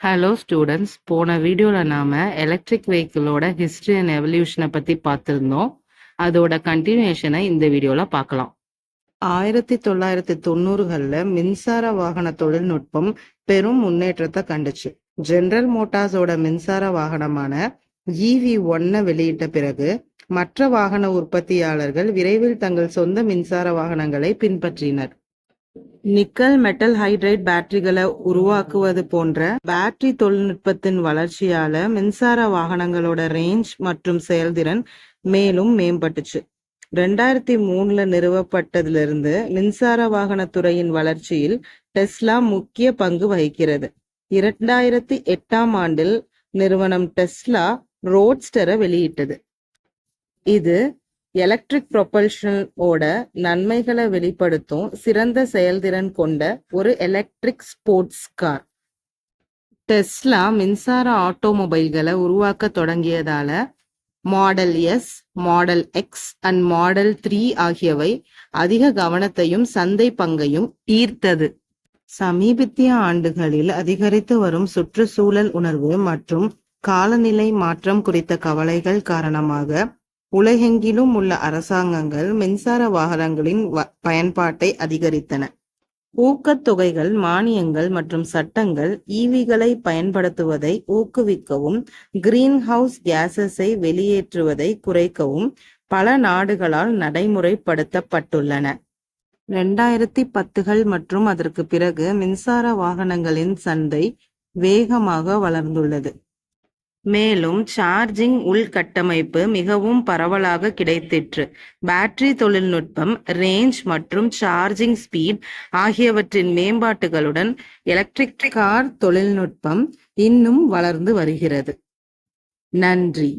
Hello students, போன வீடியோவில் நாம் எலக்ட்ரிக் வெஹிக்கிளோட ஹிஸ்ட்ரி அண்ட் எவல்யூஷனை பற்றி பார்த்துருந்தோம். அதோட கண்டினியூஷனை இந்த வீடியோவில் பார்க்கலாம். 1990களில் மின்சார வாகன தொழில்நுட்பம் பெரும் முன்னேற்றத்தை கண்டுச்சு. ஜெனரல் மோட்டார்ஸோட மின்சார வாகனமான EV1 வெளியிட்ட பிறகு மற்ற வாகன உற்பத்தியாளர்கள் விரைவில் தங்கள் சொந்த மின்சார வாகனங்களை பின்பற்றினர். நிக்கல் மெட்டல் ஹைட்ரைட் பேட்டரிகளை உருவாக்குவது போன்ற பேட்டரி தொழில்நுட்பத்தின் வளர்ச்சியால மின்சார வாகனங்களோட ரேஞ்ச் மற்றும் செயல்திறன் மேலும் மேம்பட்டுச்சு. 2003 நிறுவப்பட்டதிலிருந்து மின்சார வாகன துறையின் வளர்ச்சியில் டெஸ்லா முக்கிய பங்கு வகிக்கிறது. 2008 நிறுவனம் டெஸ்லா ரோட்ஸ்டரை வெளியிட்டது. இது எலக்ட்ரிக் ப்ரொபல்ஷன் ஓட நன்மைகளை வெளிப்படுத்தும் சிறந்த செயல்திறன் கொண்ட ஒரு எலக்ட்ரிக் ஸ்போர்ட்ஸ் கார். டெஸ்லா மின்சார ஆட்டோமொபைல்களை உருவாக்க தொடங்கியதால model S, model X and model 3 ஆகியவை அதிக கவனத்தையும் சந்தை பங்கையும் ஈர்த்தது. சமீபத்திய ஆண்டுகளில் அதிகரித்து வரும் சுற்றுச்சூழல் உணர்வு மற்றும் காலநிலை மாற்றம் குறித்த கவலைகள் காரணமாக உலகெங்கிலும் உள்ள அரசாங்கங்கள் மின்சார வாகனங்களின் பயன்பாட்டை அதிகரித்தன. ஊக்கத்தொகைகள், மானியங்கள் மற்றும் சட்டங்கள் ஈவிகளை பயன்படுத்துவதை ஊக்குவிக்கவும் கிரீன் ஹவுஸ் கேஸஸை வெளியேற்றுவதை குறைக்கவும் பல நாடுகளால் நடைமுறைப்படுத்தப்பட்டுள்ளன. 2010கள் மற்றும் அதற்கு பிறகு மின்சார வாகனங்களின் சந்தை வேகமாக வளர்ந்துள்ளது. மேலும் சார்ஜிங் உள்கட்டமைப்பு மிகவும் பரவலாக கிடைத்திற்று. பேட்டரி தொழில்நுட்பம், ரேஞ்ச் மற்றும் சார்ஜிங் ஸ்பீட் ஆகியவற்றின் மேம்பாட்டுகளுடன் எலக்ட்ரிக் கார் தொழில்நுட்பம் இன்னும் வளர்ந்து வருகிறது. நன்றி.